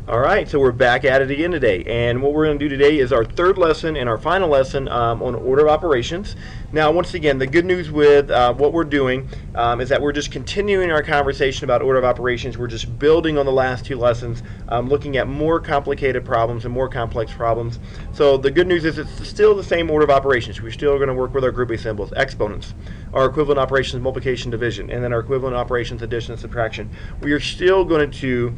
Alright, so we're back at it again today, and what we're going to do today is our third lesson and our final lesson on order of operations. Now, once again, the good news with what we're doing is that we're just continuing our conversation about order of operations. We're just building on the last two lessons, looking at more complicated problems and more complex problems. So the good news is it's still the same order of operations. We're still going to work with our grouping symbols, exponents, our equivalent operations, multiplication, division, and then our equivalent operations, addition and subtraction. We are still going to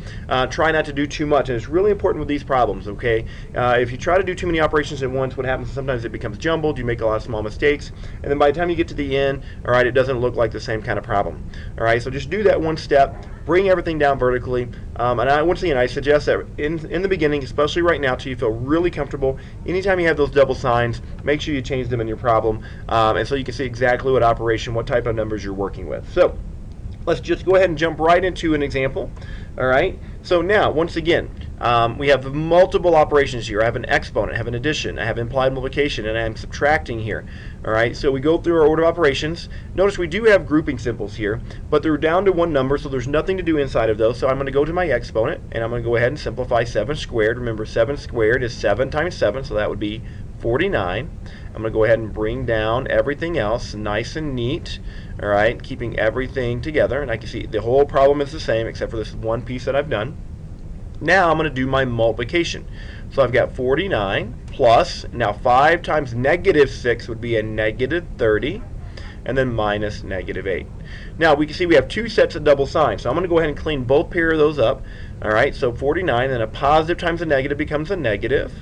try not to do too much. And it's really important with these problems, okay? If you try to do too many operations at once, what happens is sometimes it becomes jumbled, you make a lot of small mistakes, and then by the time you get to the end, all right, it doesn't look like the same kind of problem. All right, so just do that one step, bring everything down vertically, and once again, I suggest that in the beginning, especially right now, till you feel really comfortable, anytime you have those double signs, make sure you change them in your problem, and so you can see exactly what operation, what type of numbers you're working with. So let's just go ahead and jump right into an example. All right, so now once again, we have multiple operations here. I have an exponent, I have an addition, I have implied multiplication, and I'm subtracting here. All right, so we go through our order of operations. Notice we do have grouping symbols here, but they're down to one number, so there's nothing to do inside of those. So I'm going to go to my exponent, and I'm going to go ahead and simplify 7 squared. Remember, 7 squared is 7 times 7, so that would be 49. I'm going to go ahead and bring down everything else nice and neat, all right, keeping everything together. And I can see the whole problem is the same except for this one piece that I've done. Now I'm going to do my multiplication. So I've got 49 plus, now 5 times negative 6 would be a negative 30, and then minus negative 8. Now we can see we have two sets of double signs, so I'm going to go ahead and clean both pair of those up. All right, so 49, then a positive times a negative becomes a negative.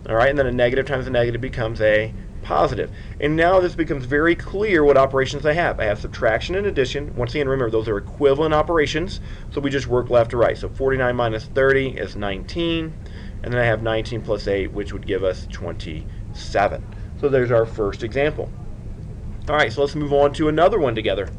All right, and then a negative times a negative becomes a positive. And now this becomes very clear what operations I have. I have subtraction and addition. Once again, remember, those are equivalent operations, so we just work left to right. So 49 minus 30 is 19, and then I have 19 plus 8, which would give us 27. So there's our first example. All right, so let's move on to another one together.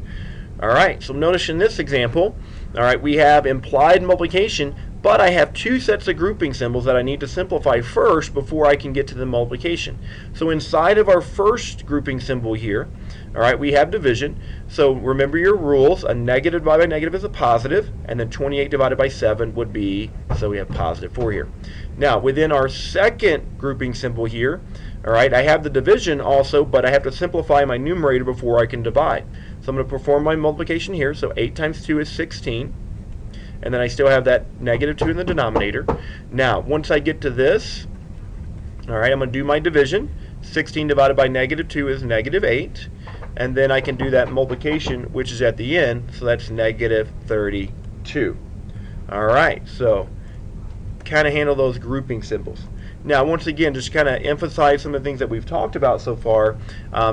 All right, so notice in this example, all right, we have implied multiplication, but I have two sets of grouping symbols that I need to simplify first before I can get to the multiplication. So inside of our first grouping symbol here, all right, we have division. So remember your rules. A negative divided by negative is a positive, and then 28 divided by 7 would be, so we have positive 4 here. Now, within our second grouping symbol here, all right, I have the division also, but I have to simplify my numerator before I can divide. So I'm going to perform my multiplication here. So 8 times 2 is 16. And then I still have that negative 2 in the denominator. Now, once I get to this, all right, I'm going to do my division. 16 divided by negative 2 is negative 8. And then I can do that multiplication, which is at the end, so that's negative 32. All right, so kind of handle those grouping symbols. Now, once again, just kind of emphasize some of the things that we've talked about so far.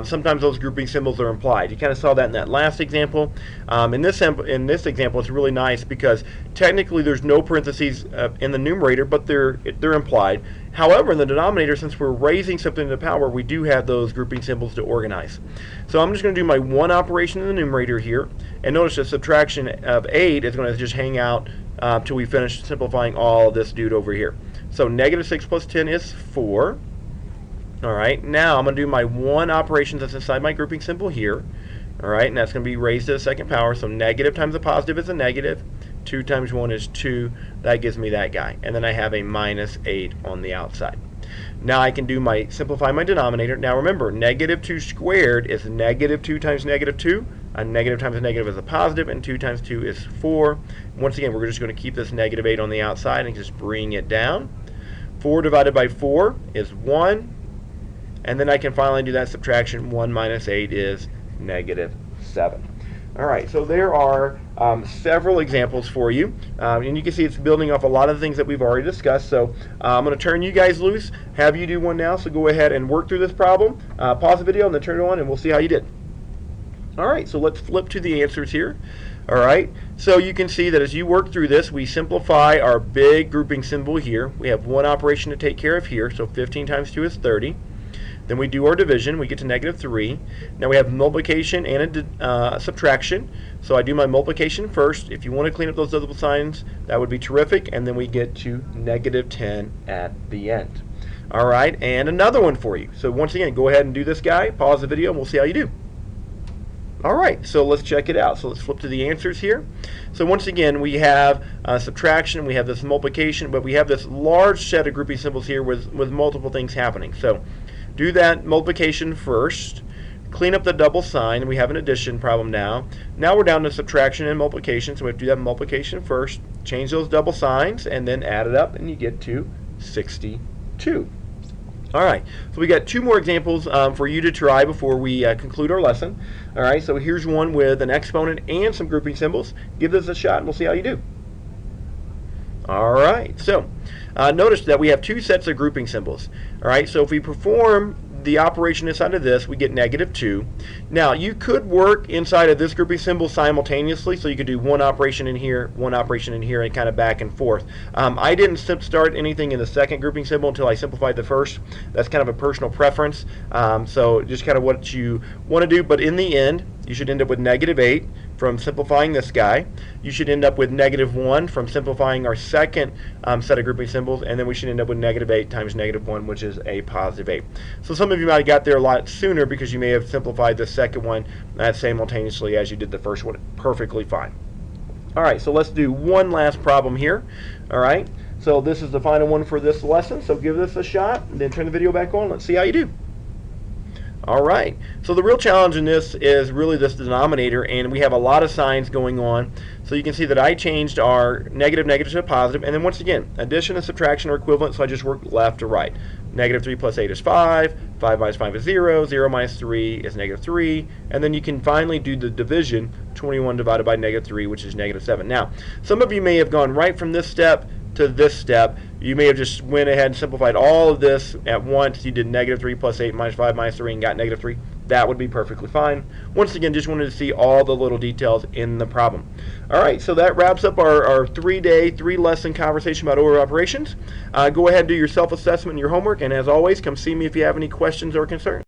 Sometimes those grouping symbols are implied. You kind of saw that in that last example. In this example, it's really nice because technically there's no parentheses in the numerator, but they're implied. However, in the denominator, since we're raising something to the power, we do have those grouping symbols to organize. So I'm just going to do my one operation in the numerator here. And notice the subtraction of 8 is going to just hang out till we finish simplifying all this dude over here. So negative 6 plus 10 is 4. All right, now I'm going to do my one operation that's inside my grouping symbol here. All right, and that's going to be raised to the second power. So negative times a positive is a negative. 2 times 1 is 2. That gives me that guy. And then I have a minus 8 on the outside. Now I can do my simplify my denominator. Now remember, negative 2 squared is negative 2 times negative 2. A negative times a negative is a positive, and 2 times 2 is 4. Once again, we're just going to keep this negative 8 on the outside and just bring it down. 4 divided by 4 is 1. And then I can finally do that subtraction. 1 minus 8 is negative 7. All right, so there are several examples for you. And you can see it's building off a lot of the things that we've already discussed. So I'm going to turn you guys loose, have you do one now. So go ahead and work through this problem. Pause the video and then turn it on, and we'll see how you did. All right, so let's flip to the answers here. All right, so you can see that as you work through this, we simplify our big grouping symbol here. We have one operation to take care of here, so 15 times 2 is 30. Then we do our division, we get to negative 3. Now we have multiplication and a subtraction. So I do my multiplication first. If you want to clean up those double signs, that would be terrific. And then we get to negative 10 at the end. All right, and another one for you. So once again, go ahead and do this guy. Pause the video, and we'll see how you do. All right, so let's check it out. So let's flip to the answers here. So once again, we have subtraction, we have this multiplication, but we have this large set of grouping symbols here with multiple things happening. So do that multiplication first, clean up the double sign, and we have an addition problem now. Now we're down to subtraction and multiplication, so we have to do that multiplication first, change those double signs, and then add it up, and you get to 62. All right, so we got two more examples for you to try before we conclude our lesson. All right, so here's one with an exponent and some grouping symbols. Give this a shot and we'll see how you do. All right, so notice that we have two sets of grouping symbols. All right, so if we perform the operation inside of this, we get -2. Now, you could work inside of this grouping symbol simultaneously, so you could do one operation in here, and kind of back and forth. I didn't start anything in the second grouping symbol until I simplified the first. That's kind of a personal preference, so just kind of what you want to do, but in the end, you should end up with -8 from simplifying this guy. You should end up with -1 from simplifying our second set of grouping symbols, and then we should end up with -8 times -1, which is a +8. So some of you might have got there a lot sooner because you may have simplified the second one simultaneously as you did the first one. Perfectly fine. All right, so let's do one last problem here. All right, so this is the final one for this lesson, so give this a shot, and then turn the video back on. Let's see how you do. All right, so the real challenge in this is really this denominator, and we have a lot of signs going on. So you can see that I changed our negative to a positive, and then once again, addition and subtraction are equivalent, so I just work left to right. -3 plus 8 is 5, 5 minus 5 is 0, 0 minus 3 is -3, and then you can finally do the division, 21 divided by -3, which is -7. Now, some of you may have gone right from this step to this step. You may have just went ahead and simplified all of this at once. You did -3 plus 8 minus 5 minus 3 and got -3. That would be perfectly fine. Once again, just wanted to see all the little details in the problem. All right, so that wraps up our 3-day, 3-lesson conversation about order operations. Go ahead and do your self-assessment and your homework, and as always, come see me if you have any questions or concerns.